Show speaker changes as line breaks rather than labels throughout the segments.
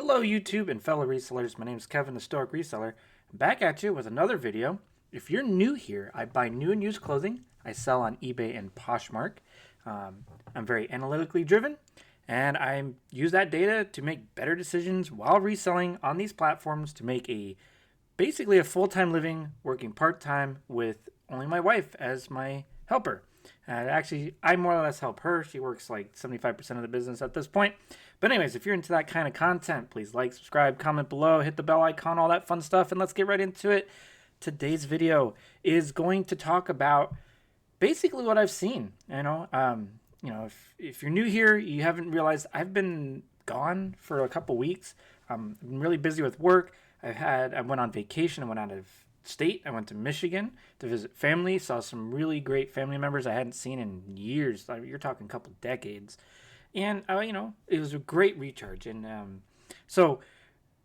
Hello YouTube and fellow resellers, my name is Kevin the Stoic Reseller. I'm back at you with another video. If you're new here, I buy new and used clothing. I sell on eBay and Poshmark. I'm very analytically driven and I use that data to make better decisions while reselling on these platforms to make basically a full-time living working part-time with only my wife as my helper. Actually, I more or less help her. She works like 75% of the business at this point. But anyways, if you're into that kind of content, please like, subscribe, comment below, hit the bell icon, all that fun stuff, and let's get right into it. Today's video is going to talk about basically what I've seen. If you're new here, you haven't realized I've been gone for a couple weeks. I've been really busy with work. I went on vacation. I went out of state. I went to Michigan to visit family. Saw some really great family members I hadn't seen in years. You're talking a couple decades. And, it was a great recharge. And so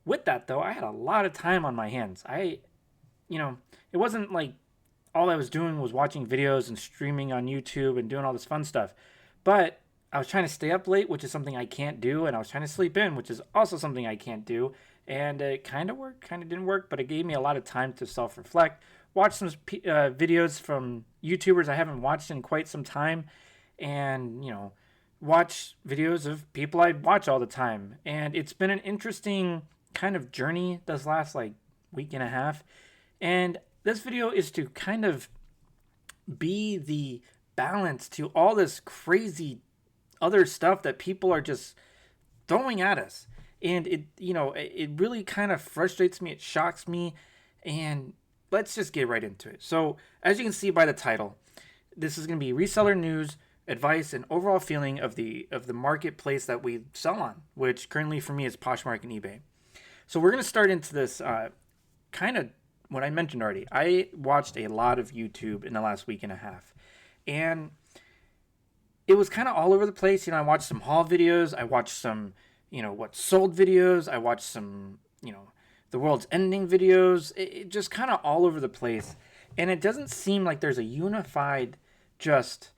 with that, though, I had a lot of time on my hands. It wasn't like all I was doing was watching videos and streaming on YouTube and doing all this fun stuff. But I was trying to stay up late, which is something I can't do. And I was trying to sleep in, which is also something I can't do. And it kind of worked, kind of didn't work, but it gave me a lot of time to self-reflect, watch some videos from YouTubers I haven't watched in quite some time, and, watch videos of people I watch all the time. And it's been an interesting kind of journey this last week and a half. And this video is to kind of be the balance to all this crazy other stuff that people are just throwing at us. And it really kind of frustrates me. It shocks me. And let's just get right into it. So as you can see by the title, this is going to be reseller news, advice, and overall feeling of the marketplace that we sell on, which currently for me is Poshmark and eBay. So we're going to start into this kind of what I mentioned already. I watched a lot of YouTube in the last week and a half. And it was kind of all over the place. I watched some haul videos. I watched some what sold videos. I watched some, the world's ending videos. It just kind of all over the place. And it doesn't seem like there's a unified just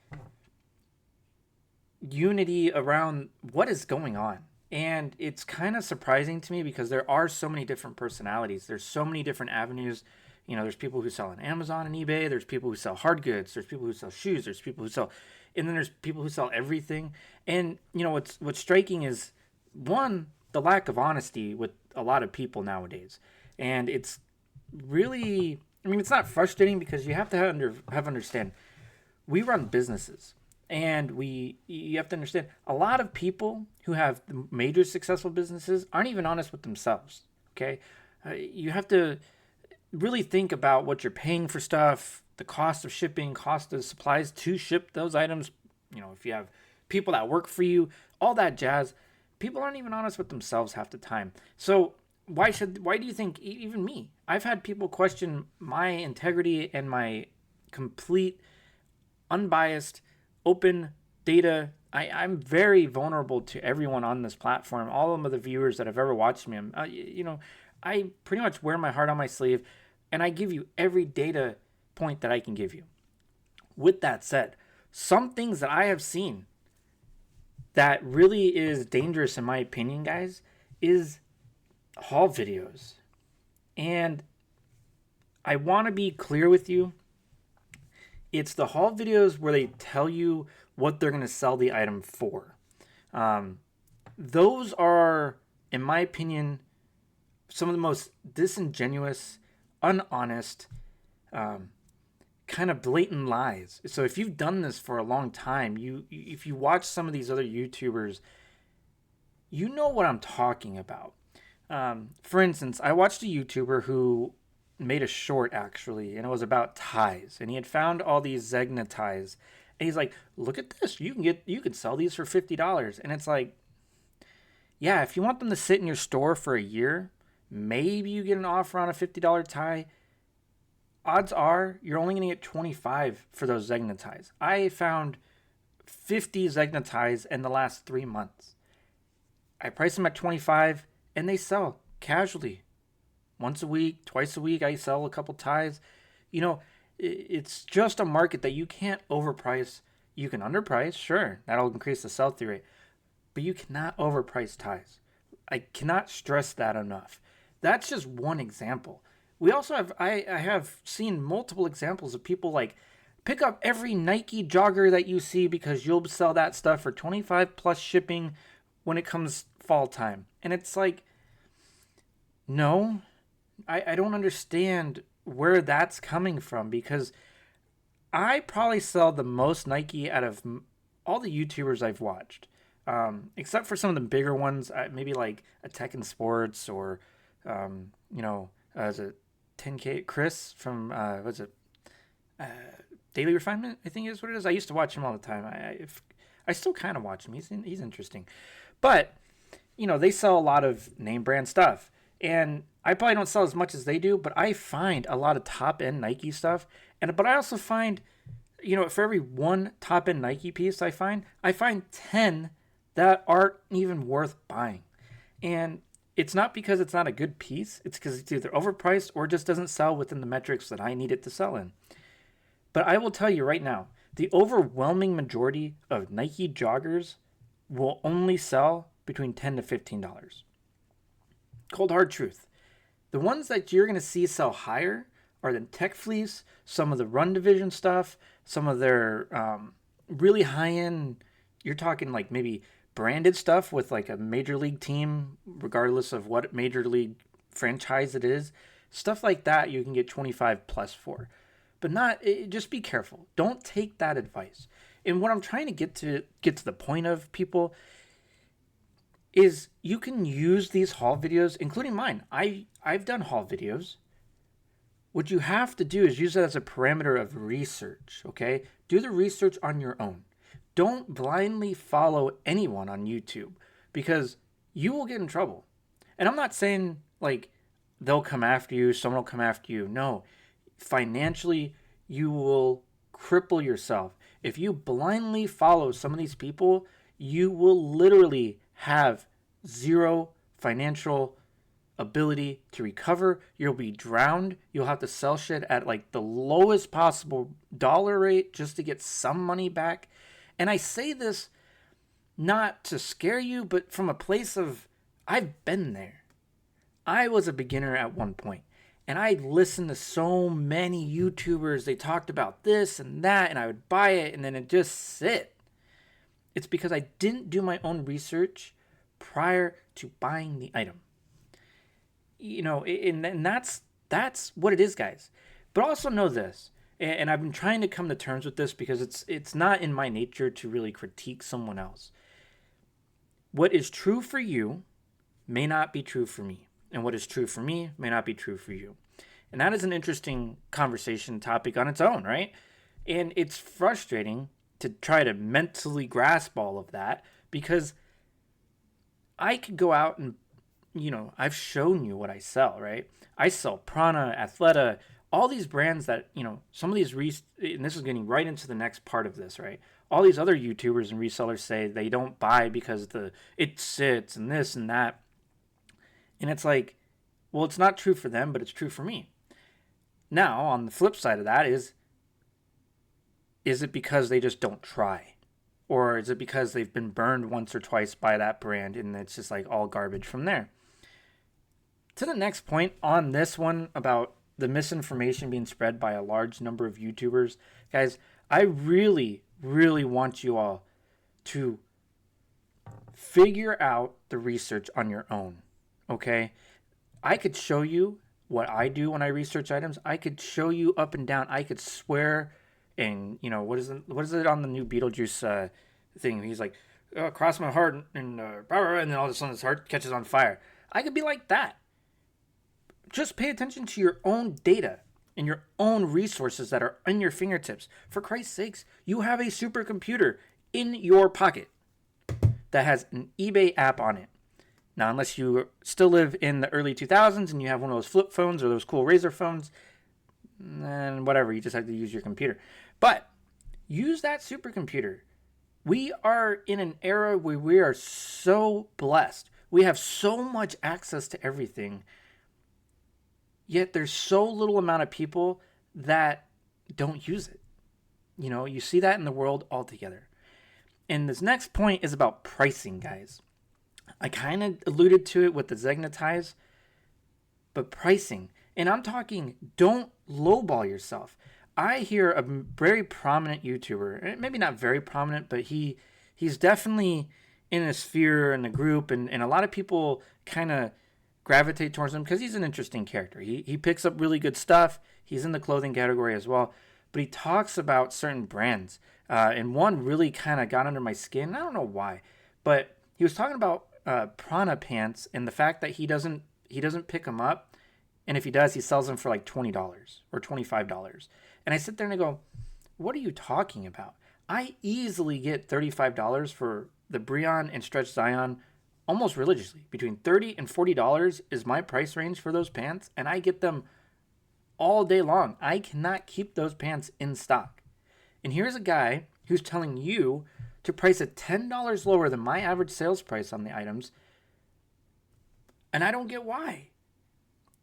unity around what is going on. And it's kind of surprising to me because there are so many different personalities. There's so many different avenues. There's people who sell on Amazon and eBay. There's people who sell hard goods. There's people who sell shoes. There's people who sell, and then there's people who sell everything. And, what's striking is, one, the lack of honesty with a lot of people nowadays. And it's really, it's not frustrating because you have to understand, we run businesses. And you have to understand, a lot of people who have major successful businesses aren't even honest with themselves, okay? You have to really think about what you're paying for stuff, the cost of shipping, cost of supplies to ship those items. If you have people that work for you, all that jazz. People aren't even honest with themselves half the time. So why do you think, even me, I've had people question my integrity and my complete, unbiased, open data. I'm very vulnerable to everyone on this platform. All of the viewers that have ever watched me, I pretty much wear my heart on my sleeve, and I give you every data point that I can give you. With that said, some things that I have seen that really is dangerous in my opinion, guys, is haul videos. And I want to be clear with you. It's the haul videos where they tell you what they're going to sell the item for. Those are, in my opinion, some of the most disingenuous, unhonest, kind of blatant lies. So if you've done this for a long time, if you watch some of these other YouTubers, you know what I'm talking about. For instance, I watched a YouTuber who made a short actually, and it was about ties, and he had found all these Zegna ties, and he's like, look at this, you can sell these for $50. And it's like, yeah, if you want them to sit in your store for a year, maybe you get an offer on a $50 tie. Odds are you're only going to get 25 for those Zegna ties. I found 50 Zegna ties in the last 3 months. I priced them at 25 and they sell casually. Once a week, twice a week, I sell a couple ties. It's just a market that you can't overprice. You can underprice, sure. That'll increase the sell-through rate. But you cannot overprice ties. I cannot stress that enough. That's just one example. We also have I have seen multiple examples of people like pick up every Nike jogger that you see because you'll sell that stuff for 25 plus shipping when it comes fall time. And it's like, no, I don't understand where that's coming from, because I probably sell the most Nike out of all the YouTubers I've watched, except for some of the bigger ones, maybe like a Tech and Sports or, is it 10K Chris from what's it, Daily Refinement? I think is what it is. I used to watch him all the time. I still kind of watch him. He's interesting, but they sell a lot of name brand stuff, and I probably don't sell as much as they do, but I find a lot of top end Nike stuff, but I also find, for every one top end Nike piece I find 10 that aren't even worth buying, and it's not because it's not a good piece. It's because it's either overpriced or just doesn't sell within the metrics that I need it to sell in. But I will tell you right now, the overwhelming majority of Nike joggers will only sell between $10 to $15. Cold hard truth. The ones that you're going to see sell higher are the Tech Fleece, some of the Run Division stuff, some of their really high end, you're talking like maybe branded stuff with like a major league team, regardless of what major league franchise it is. Stuff like that you can get 25 plus for. But just be careful. Don't take that advice. And what I'm trying to get to the point of, people, is you can use these haul videos, including mine. I've done haul videos. What you have to do is use that as a parameter of research, okay? Do the research on your own. Don't blindly follow anyone on YouTube, because you will get in trouble. And I'm not saying like they'll come after you, someone will come after you. No. Financially, you will cripple yourself. If you blindly follow some of these people, you will literally have zero financial ability to recover. You'll be drowned. You'll have to sell shit at like the lowest possible dollar rate just to get some money back. And I say this not to scare you, but from a place of, I've been there. I was a beginner at one point, and I listened to so many YouTubers. They talked about this and that, and I would buy it, and then it just sit. It's because I didn't do my own research prior to buying the item. And that's what it is, guys. But also know this, and I've been trying to come to terms with this, because it's not in my nature to really critique someone else. What is true for you may not be true for me, and what is true for me may not be true for you. And that is an interesting conversation topic on its own, right? And it's frustrating to try to mentally grasp all of that, because I could go out and, I've shown you what I sell, right? I sell Prana, Athleta, all these brands that, some of these, and this is getting right into the next part of this, right? All these other YouTubers and resellers say they don't buy because it sits and this and that. And it's like, well, it's not true for them, but it's true for me. Now, on the flip side of that is it because they just don't try? Or is it because they've been burned once or twice by that brand and it's just like all garbage from there? To the next point on this one about the misinformation being spread by a large number of YouTubers, guys, I really, really want you all to figure out the research on your own, okay? I could show you what I do when I research items. I could show you up and down. I could swear, and what is it on the new Beetlejuice thing? He's like, cross my heart, and then all of a sudden his heart catches on fire. I could be like that. Just pay attention to your own data and your own resources that are on your fingertips. For Christ's sakes, you have a supercomputer in your pocket that has an eBay app on it. Now, unless you still live in the early 2000s and you have one of those flip phones or those cool Razr phones, then whatever, you just have to use your computer. But use that supercomputer. We are in an era where we are so blessed. We have so much access to everything. Yet there's so little amount of people that don't use it. You see that in the world altogether. And this next point is about pricing, guys. I kind of alluded to it with the Zegnetize, but pricing. And I'm talking, don't lowball yourself. I hear a very prominent YouTuber, maybe not very prominent, but he's definitely in a sphere in a group, and a lot of people kind of gravitate towards him because he's an interesting character. He picks up really good stuff. He's in the clothing category as well, but he talks about certain brands, and one really kind of got under my skin. I don't know why, but he was talking about Prana pants and the fact that he doesn't pick them up, and if he does, he sells them for like $20 or $25. And I sit there and I go, what are you talking about? I easily get $35 for the Breon and Stretch Zion almost religiously. Between $30 and $40 is my price range for those pants, and I get them all day long. I cannot keep those pants in stock. And here's a guy who's telling you to price it $10 lower than my average sales price on the items, and I don't get why.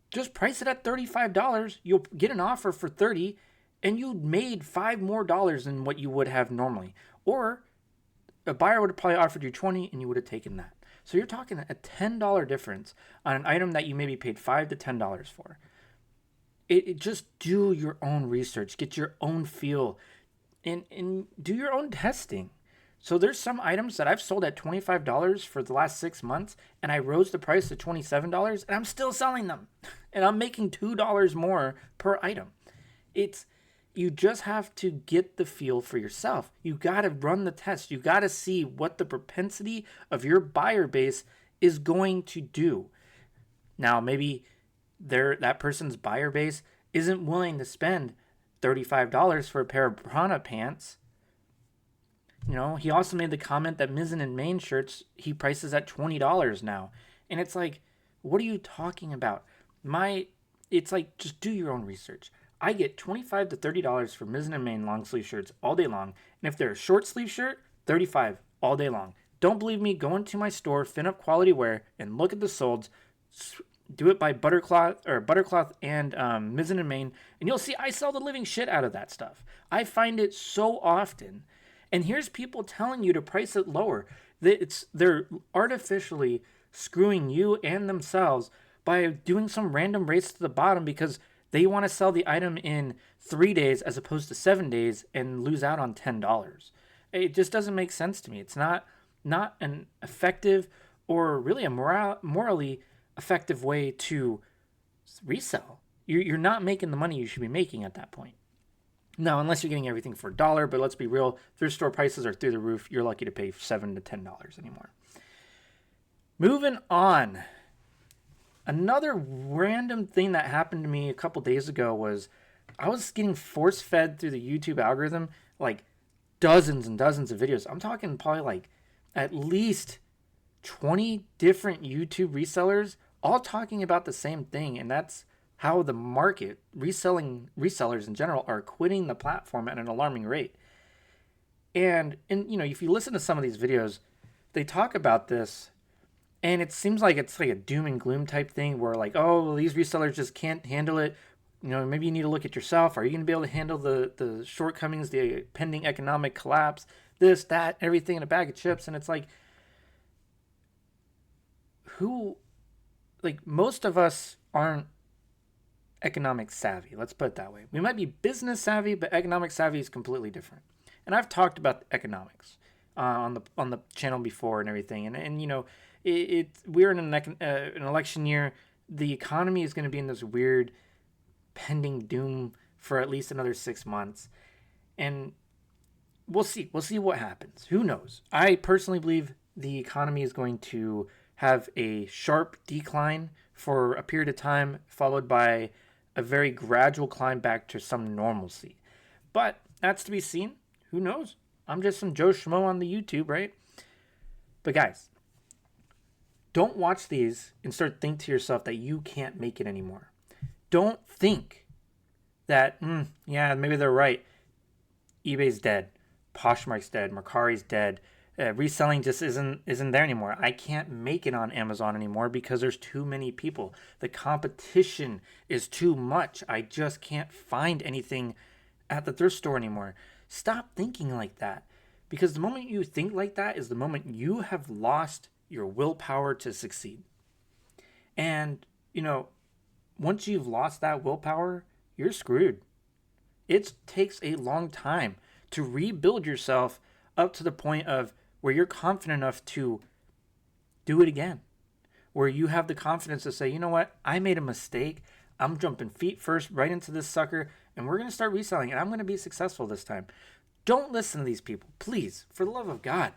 Just price it at $35. You'll get an offer for $30, and you made $5 more than what you would have normally. Or a buyer would have probably offered you $20, and you would have taken that. So you're talking a $10 difference on an item that you maybe paid $5 to $10 for. It just do your own research, get your own feel, and do your own testing. So there's some items that I've sold at $25 for the last 6 months, and I rose the price to $27, and I'm still selling them. And I'm making $2 more per item. You just have to get the feel for yourself. You got to run the test. You got to see what the propensity of your buyer base is going to do. Now, maybe that person's buyer base isn't willing to spend $35 for a pair of Prana pants. He also made the comment that Mizzen and Main shirts he prices at $20 now. And it's like, what are you talking about? It's like, just do your own research. I get $25 to $30 for Mizzen and Main long sleeve shirts all day long. And if they're a short sleeve shirt, $35 all day long. Don't believe me? Go into my store, Fin Up Quality Wear, and look at the solds. Do it by Buttercloth and Mizzen and Main, and you'll see I sell the living shit out of that stuff. I find it so often. And here's people telling you to price it lower. They're artificially screwing you and themselves by doing some random race to the bottom because they want to sell the item in 3 days as opposed to 7 days and lose out on $10. It just doesn't make sense to me. It's not an effective or really a morally effective way to resell. You're not making the money you should be making at that point. Now, unless you're getting everything for $1, but let's be real, thrift store prices are through the roof. You're lucky to pay $7 to $10 anymore. Moving on. Another random thing that happened to me a couple days ago was I was getting force-fed through the YouTube algorithm like dozens and dozens of videos. I'm talking probably like at least 20 different YouTube resellers all talking about the same thing, and that's how the market, resellers in general, are quitting the platform at an alarming rate. And if you listen to some of these videos, they talk about this, and it seems like it's like a doom and gloom type thing where like, oh, these resellers just can't handle it. Maybe you need to look at yourself. Are you going to be able to handle the shortcomings, the pending economic collapse, this, that, everything in a bag of chips? And it's like, most of us aren't economic savvy. Let's put it that way. We might be business savvy, but economic savvy is completely different. And I've talked about economics on the channel before and everything. And we're in an election year. The economy is going to be in this weird pending doom for at least another 6 months, and we'll see what happens. Who knows? I personally believe the economy is going to have a sharp decline for a period of time, followed by a very gradual climb back to some normalcy. But that's to be seen. Who knows? I'm just some Joe Schmo on the YouTube, right? But guys, don't watch these and start thinking to yourself that you can't make it anymore. Don't think that, maybe they're right. eBay's dead. Poshmark's dead. Mercari's dead. Reselling just isn't there anymore. I can't make it on Amazon anymore because there's too many people. The competition is too much. I just can't find anything at the thrift store anymore. Stop thinking like that, because the moment you think like that is the moment you have lost your willpower to succeed. And, once you've lost that willpower, you're screwed. It takes a long time to rebuild yourself up to the point of where you're confident enough to do it again, where you have the confidence to say, you know what, I made a mistake. I'm jumping feet first right into this sucker, and we're going to start reselling, and I'm going to be successful this time. Don't listen to these people, please, for the love of God.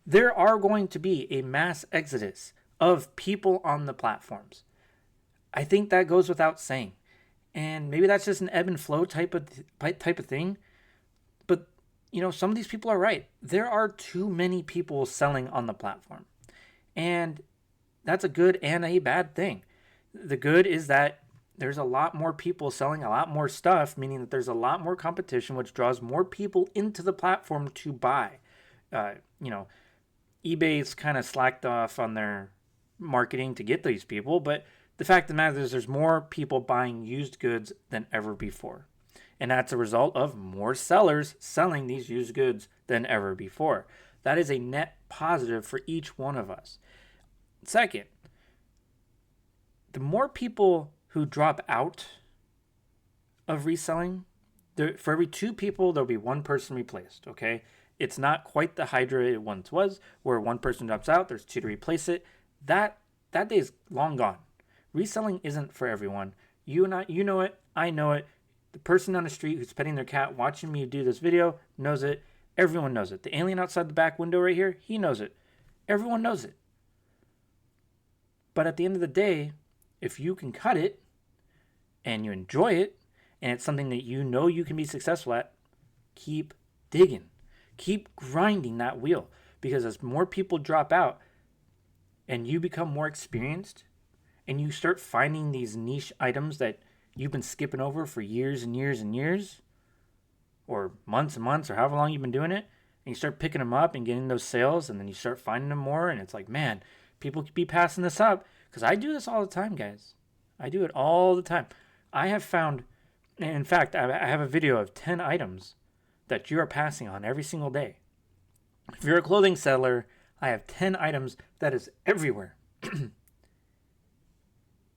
There are going to be a mass exodus of people on the platforms. I think that goes without saying. And maybe that's just an ebb and flow type of thing. But, some of these people are right. There are too many people selling on the platform. And that's a good and a bad thing. The good is that there's a lot more people selling a lot more stuff, meaning that there's a lot more competition, which draws more people into the platform to buy. eBay's kind of slacked off on their marketing to get these people, but the fact of the matter is there's more people buying used goods than ever before. And that's a result of more sellers selling these used goods than ever before. That is a net positive for each one of us. Second, the more people who drop out of reselling, for every 2 people, there'll be 1 person replaced, okay? It's not quite the Hydra it once was, where 1 person drops out, there's 2 to replace it. That day is long gone. Reselling isn't for everyone. You know it. I know it. The person on the street who's petting their cat watching me do this video knows it. Everyone knows it. The alien outside the back window right here, he knows it. Everyone knows it. But at the end of the day, if you can cut it and you enjoy it and it's something that you know you can be successful at, keep digging. Keep grinding that wheel. Because as more people drop out and you become more experienced, and you start finding these niche items that you've been skipping over for years and years and years, or months and months, or however long you've been doing it, and you start picking them up and getting those sales, and then you start finding them more, and it's like, man, people could be passing this up. Because I do this all the time, guys. I do it all the time. I have found, in fact, I have a video of 10 items that you are passing on every single day. If you're a clothing seller, I have 10 items that is everywhere.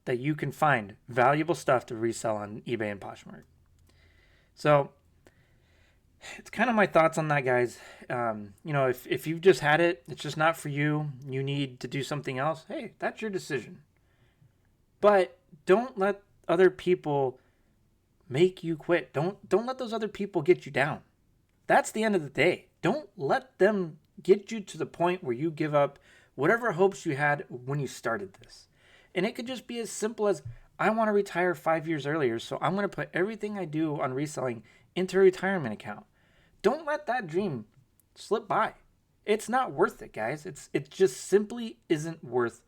That you can find valuable stuff to resell on eBay and Poshmark. So it's kind of my thoughts on that, guys. If you've just had it, it's just not for you, you need to do something else, hey, that's your decision. But don't let other people make you quit. Don't let those other people get you down. That's the end of the day. Don't let them get you to the point where you give up whatever hopes you had when you started this. And it could just be as simple as, I want to retire 5 years earlier, so I'm going to put everything I do on reselling into a retirement account. Don't let that dream slip by. It's not worth it, guys. It just simply isn't worth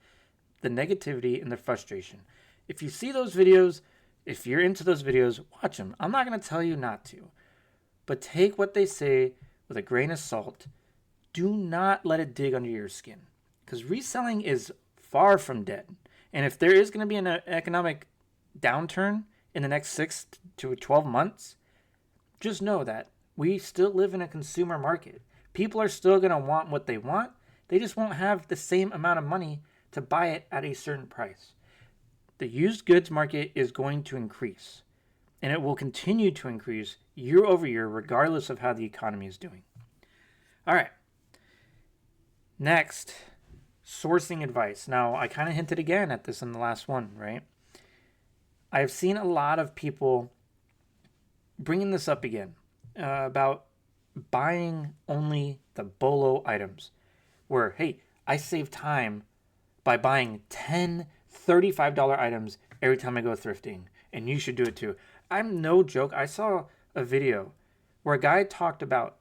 the negativity and the frustration. If you see those videos, if you're into those videos, watch them. I'm not going to tell you not to. But take what they say with a grain of salt. Do not let it dig under your skin. Because reselling is far from dead. And if there is going to be an economic downturn in the next 6 to 12 months, just know that we still live in a consumer market. People are still going to want what they want. They just won't have the same amount of money to buy it at a certain price. The used goods market is going to increase, and it will continue to increase year over year, regardless of how the economy is doing. All right. Next, sourcing advice. Now, I kind of hinted again at this in the last one, right? I've seen a lot of people bringing this up again about buying only the BOLO items, where, hey, I save time by buying 10 $35 items every time I go thrifting, and you should do it too. I'm no joke. I saw a video where a guy talked about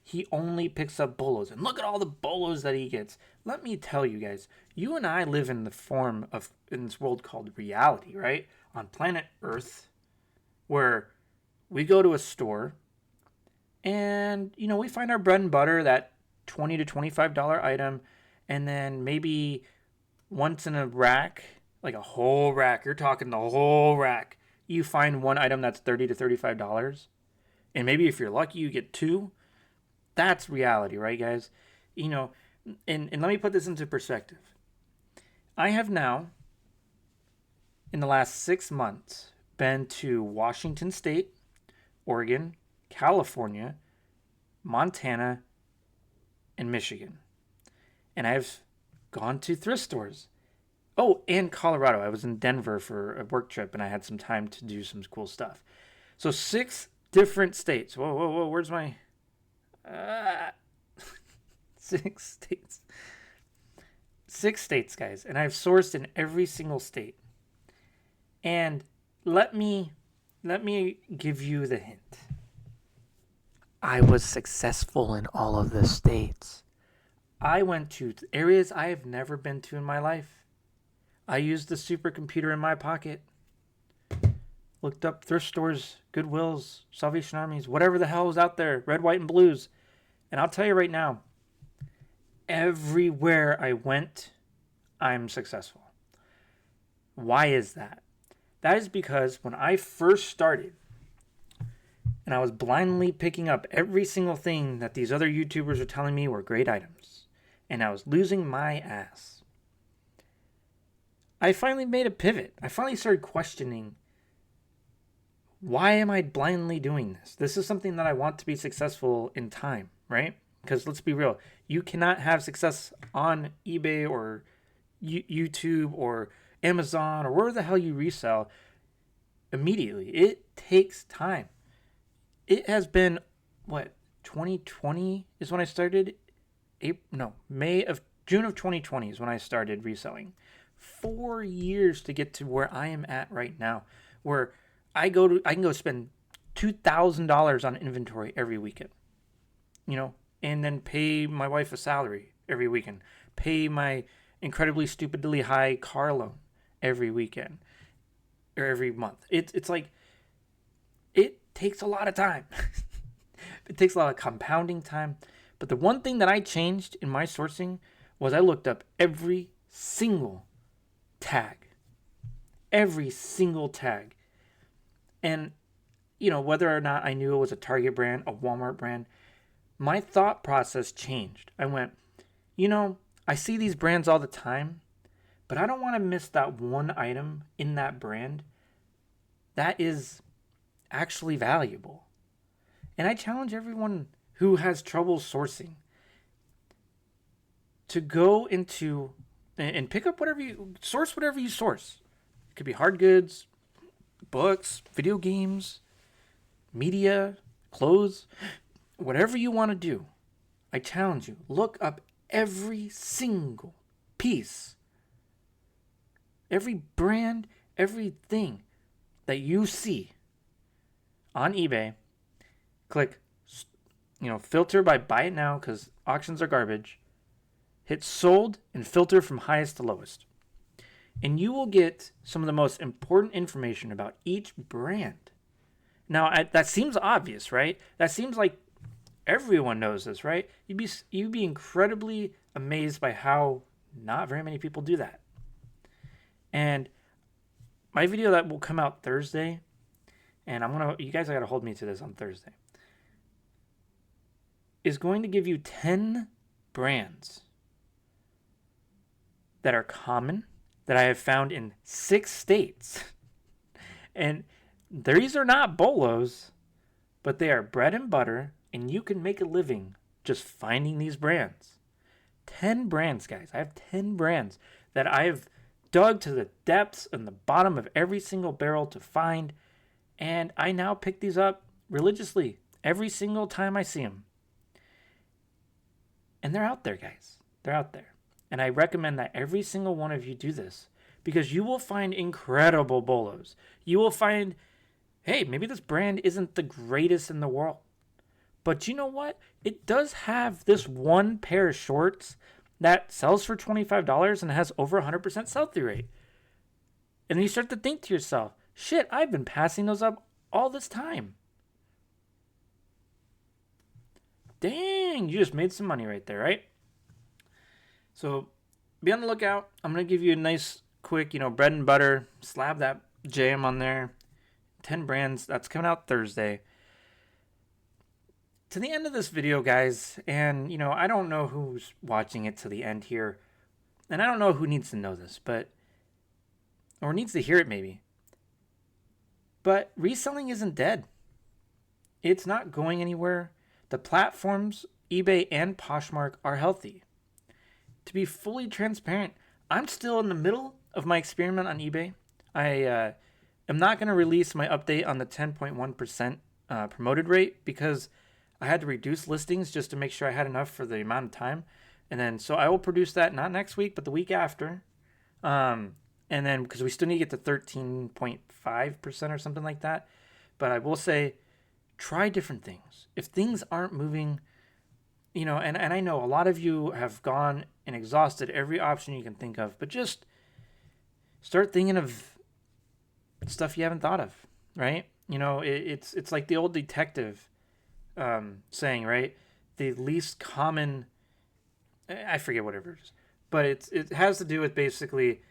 he only picks up BOLOs, and look at all the BOLOs that he gets. Let me tell you guys, you and I live in in this world called reality, right? On planet Earth, where we go to a store and, we find our bread and butter, that $20 to $25 item, and then maybe once in a rack, like a whole rack, you're talking the whole rack, you find one item that's $30 to $35. And maybe if you're lucky, you get two. That's reality, right, guys? and let me put this into perspective. I have now, in the last 6 months, been to Washington State, Oregon, California, Montana, and Michigan. And I've gone to thrift stores. Oh, and Colorado. I was in Denver for a work trip and I had some time to do some cool stuff. So 6 different states. Whoa, whoa, whoa. Where's my... 6 states. 6 states, guys. And I've sourced in every single state. And let me give you the hint. I was successful in all of the states. I went to areas I have never been to in my life. I used the supercomputer in my pocket. Looked up thrift stores, Goodwills, Salvation Armies, whatever the hell was out there, red, white, and blues. And I'll tell you right now, everywhere I went, I'm successful. Why is that? That is because when I first started, and I was blindly picking up every single thing that these other YouTubers were telling me were great items, and I was losing my ass, I finally made a pivot. I finally started questioning, why am I blindly doing this? This is something that I want to be successful in time, right? Because let's be real, you cannot have success on eBay or YouTube or Amazon or wherever the hell you resell immediately. It takes time. It has been, 2020 is when I started? June of 2020 is when I started reselling. 4 years to get to where I am at right now, where I can go spend $2,000 on inventory every weekend, and then pay my wife a salary every weekend, pay my incredibly stupidly high car loan every weekend or every month. It's like, it takes a lot of time. It takes a lot of compounding time. But the one thing that I changed in my sourcing was I looked up every single tag. Every single tag. And, whether or not I knew it was a Target brand, a Walmart brand, my thought process changed. I went, I see these brands all the time, but I don't want to miss that one item in that brand that is actually valuable. And I challenge everyone who has trouble sourcing to go into and pick up whatever you source. It could be hard goods, books, video games, media, clothes, whatever you want to do. I challenge you, look up every single piece, every brand, everything that you see on eBay. Click, filter by buy it now because auctions are garbage. Hit sold and filter from highest to lowest. And you will get some of the most important information about each brand. Now, that seems obvious, right? That seems like everyone knows this, right? You'd be incredibly amazed by how not very many people do that. And my video that will come out Thursday, and you guys gotta hold me to this on Thursday, is going to give you 10 brands that are common that I have found in 6 states. And these are not bolos, but they are bread and butter, and you can make a living just finding these brands. 10 brands, guys. I have 10 brands that I have dug to the depths and the bottom of every single barrel to find, and I now pick these up religiously every single time I see them. And they're out there, guys. They're out there. And I recommend that every single one of you do this because you will find incredible bolos. You will find, hey, maybe this brand isn't the greatest in the world. But you know what? It does have this one pair of shorts that sells for $25 and has over 100% sell-through rate. And then you start to think to yourself, shit, I've been passing those up all this time. Dang, you just made some money right there, right? So be on the lookout. I'm going to give you a nice, quick, bread and butter, slab that jam on there. 10 brands. That's coming out Thursday. to the end of this video, guys, and I don't know who's watching it to the end here, and I don't know who needs to know this, or needs to hear it maybe. But reselling isn't dead. It's not going anywhere. The platforms, eBay and Poshmark, are healthy. To be fully transparent, I'm still in the middle of my experiment on eBay. I am not going to release my update on the 10.1% promoted rate because I had to reduce listings just to make sure I had enough for the amount of time. And then, so I will produce that not next week, but the week after. And then, because we still need to get to 13.5% or something like that. But I will say, try different things. If things aren't moving, and I know a lot of you have gone and exhausted every option you can think of, but just start thinking of stuff you haven't thought of, right? It's like the old detective saying, right? The least common, I forget whatever it is, but it has to do with basically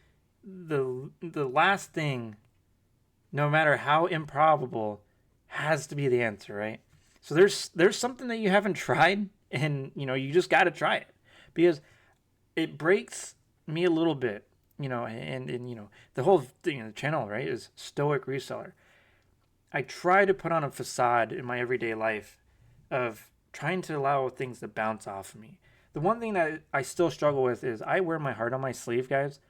the last thing, no matter how improbable, has to be the answer, right? So there's something that you haven't tried, and you just got to try it, because it breaks me a little bit, and the whole thing, the channel, right, is Stoic Reseller. I try to put on a facade in my everyday life of trying to allow things to bounce off of me. The one thing that I still struggle with is I wear my heart on my sleeve, guys.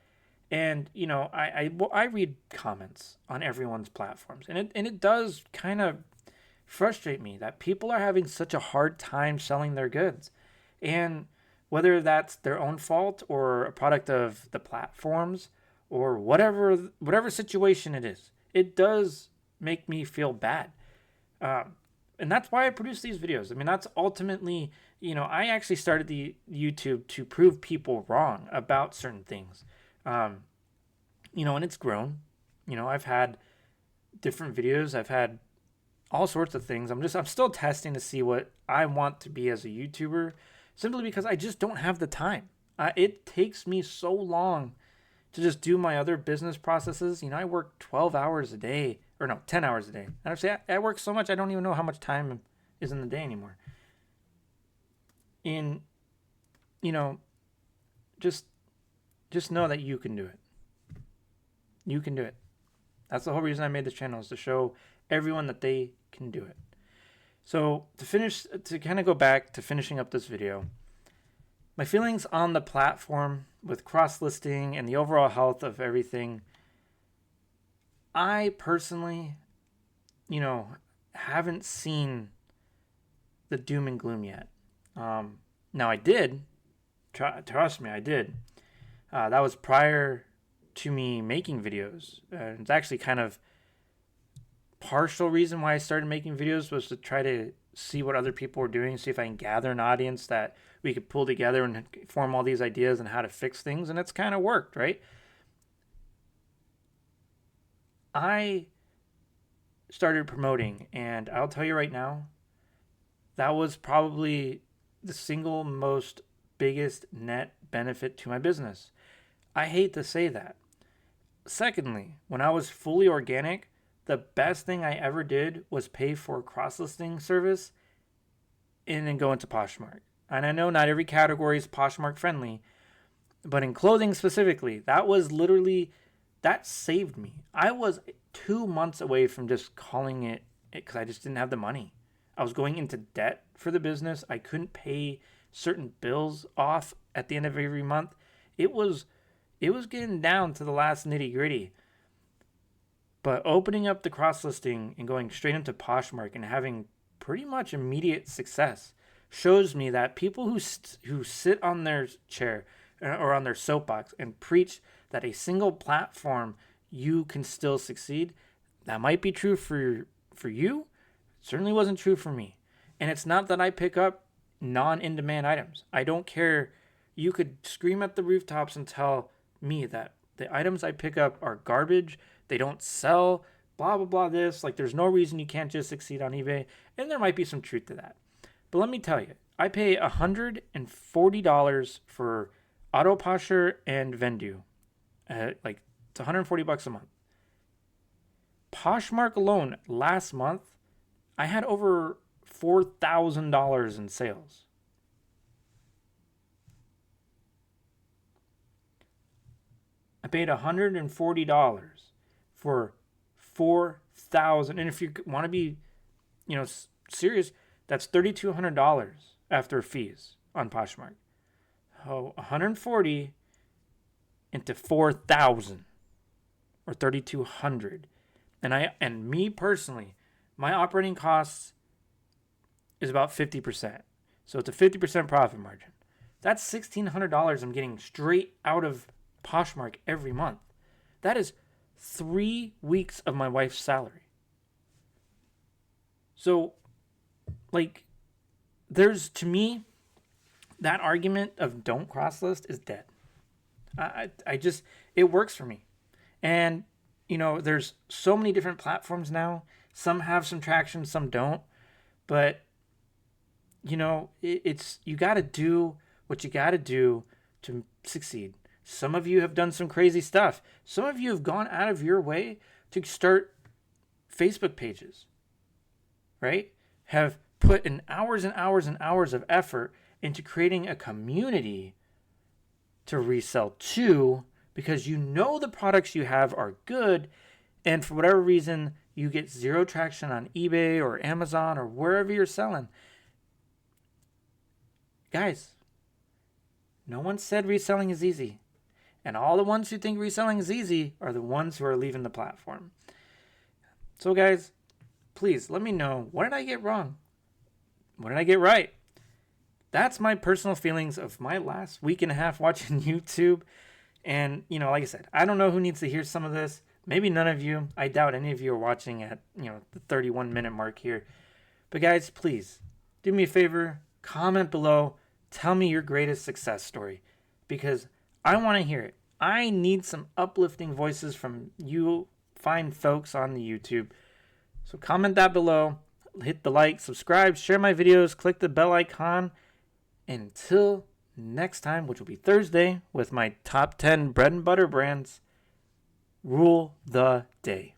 And I read comments on everyone's platforms, and it does kind of frustrate me that people are having such a hard time selling their goods, and whether that's their own fault or a product of the platforms or whatever situation it is, it does make me feel bad. And that's why I produce these videos. I mean, that's ultimately, I actually started the YouTube to prove people wrong about certain things. And it's grown. I've had different videos. I've had all sorts of things. I'm still testing to see what I want to be as a YouTuber, simply because I just don't have the time. It takes me so long to just do my other business processes. I work 12 hours a day, or no, 10 hours a day. And actually, I work so much, I don't even know how much time is in the day anymore. And, just know that you can do it. You can do it. That's the whole reason I made this channel, is to show everyone that they can do it. So to kind of go back to finishing up this video, my feelings on the platform with cross-listing and the overall health of everything, I personally, haven't seen the doom and gloom yet. Now I did, trust me, I did. That was prior to me making videos. It's actually kind of partial reason why I started making videos was to try to see what other people were doing, see if I can gather an audience that we could pull together and form all these ideas and how to fix things, and it's kind of worked, right? I started promoting, and I'll tell you right now, that was probably the single most biggest net benefit to my business. I hate to say that. Secondly, when I was fully organic, the best thing I ever did was pay for a cross-listing service and then go into Poshmark. And I know not every category is Poshmark friendly, but in clothing specifically, that saved me. I was 2 months away from just calling it because I just didn't have the money. I was going into debt for the business. I couldn't pay certain bills off at the end of every month. It was getting down to the last nitty gritty. But opening up the cross-listing and going straight into Poshmark and having pretty much immediate success shows me that people who sit on their chair or on their soapbox and preach that a single platform you can still succeed, that might be true for you. It certainly wasn't true for me. And it's not that I pick up non-in-demand items. I don't care. You could scream at the rooftops and tell me that the items I pick up are garbage, they don't sell, blah, blah, blah, this. Like, there's no reason you can't just succeed on eBay. And there might be some truth to that. But let me tell you, I pay $140 for Autoposher and Vendu. Like, it's $140 a month. Poshmark alone, last month, I had over $4,000 in sales. I paid $140 for 4,000. And if you want to be, serious, that's $3,200 after fees on Poshmark. Oh, 140 into 4,000 or 3,200. And me personally, my operating costs is about 50%. So it's a 50% profit margin. That's $1,600 I'm getting straight out of Poshmark every month. That is 3 weeks of my wife's salary. So, there's, to me, that argument of don't cross list is dead. I just, it works for me. And, there's so many different platforms now. Some have some traction, some don't. But, it's, you got to do what you got to do to succeed. Some of you have done some crazy stuff. Some of you have gone out of your way to start Facebook pages, right? Have put in hours and hours and hours of effort into creating a community to resell to, because the products you have are good, and for whatever reason, you get zero traction on eBay or Amazon or wherever you're selling. Guys, no one said reselling is easy. And all the ones who think reselling is easy are the ones who are leaving the platform. So guys, please let me know, what did I get wrong? What did I get right? That's my personal feelings of my last week and a half watching YouTube. And, like I said, I don't know who needs to hear some of this. Maybe none of you. I doubt any of you are watching at, the 31-minute mark here. But guys, please do me a favor, comment below, tell me your greatest success story, because I want to hear it. I need some uplifting voices from you fine folks on the YouTube. So comment that below, hit the like, subscribe, share my videos, click the bell icon. And until next time, which will be Thursday, with my top 10 bread and butter brands, rule the day.